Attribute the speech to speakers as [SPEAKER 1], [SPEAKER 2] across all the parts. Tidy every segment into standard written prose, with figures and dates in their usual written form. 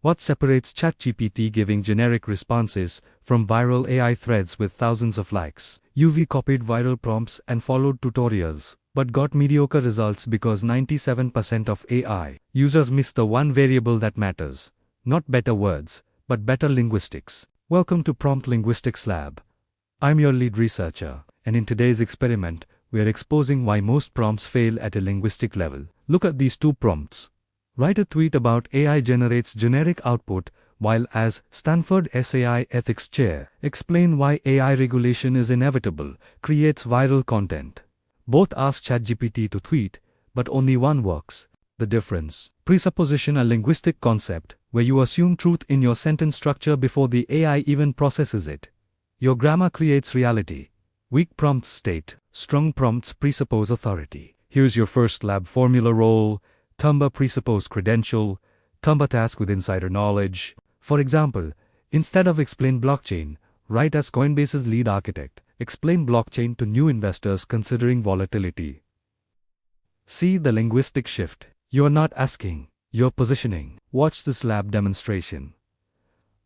[SPEAKER 1] What separates ChatGPT giving generic responses from viral AI threads with thousands of likes? UV copied viral prompts and followed tutorials, but got mediocre results because 97% of AI users miss the one variable that matters. Not better words, but better linguistics. Welcome to Prompt Linguistics Lab. I'm your lead researcher, and in today's experiment, we are exposing why most prompts fail at a linguistic level. Look at these two prompts. Write a tweet about AI generates generic output, while as Stanford SAI ethics chair, explain why AI regulation is inevitable, creates viral content. Both ask ChatGPT to tweet, but only one works. The difference. Presupposition, a linguistic concept, where you assume truth in your sentence structure before the AI even processes it. Your grammar creates reality. Weak prompts state, strong prompts presuppose authority. Here's your first lab formula role. Tumba presuppose credential. Tumba task with insider knowledge. For example, instead of explain blockchain, write as Coinbase's lead architect. Explain blockchain to new investors considering volatility. See the linguistic shift. You're not asking, you're positioning. Watch this lab demonstration.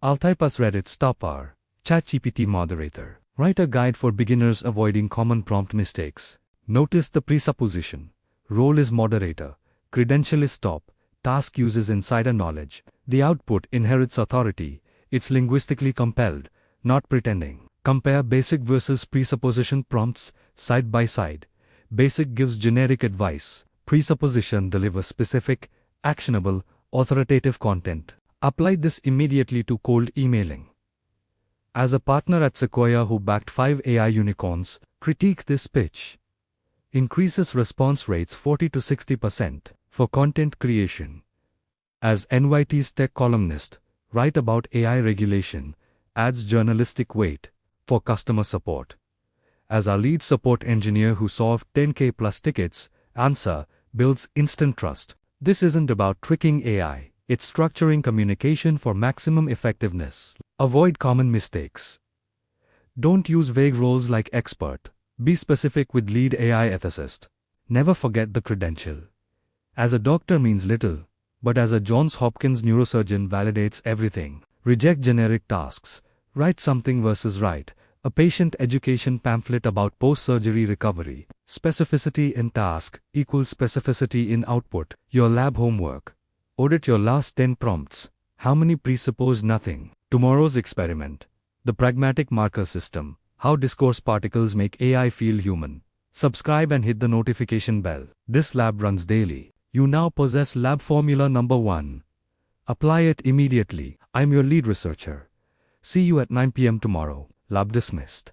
[SPEAKER 1] I'll type as Reddit stopper, ChatGPT moderator. Write a guide for beginners avoiding common prompt mistakes. Notice the presupposition. Role is moderator. Credential is top. Task uses insider knowledge. The output inherits authority. It's linguistically compelled, not pretending. Compare basic versus presupposition prompts side by side. Basic gives generic advice. Presupposition delivers specific, actionable, authoritative content. Apply this immediately to cold emailing. As a partner at Sequoia who backed 5 AI unicorns, critique this pitch. Increases response rates 40 to 60% for content creation. As NYT's tech columnist, write about AI regulation, adds journalistic weight for customer support. As our lead support engineer who solved 10K plus tickets, answer, builds instant trust. This isn't about tricking AI, it's structuring communication for maximum effectiveness. Avoid common mistakes. Don't use vague roles like expert. Be specific with lead AI ethicist. Never forget the credential. As a doctor means little, but as a Johns Hopkins neurosurgeon validates everything. Reject generic tasks. Write something versus write a patient education pamphlet about post-surgery recovery. Specificity in task equals specificity in output. Your lab homework. Audit your last 10 prompts. How many presuppose nothing? Tomorrow's experiment. The Pragmatic marker system. How discourse particles make AI feel human. Subscribe and hit the notification bell. This lab runs daily. You now possess lab formula number 1. Apply it immediately. I'm your lead researcher. See you at 9 p.m. tomorrow. Lab dismissed.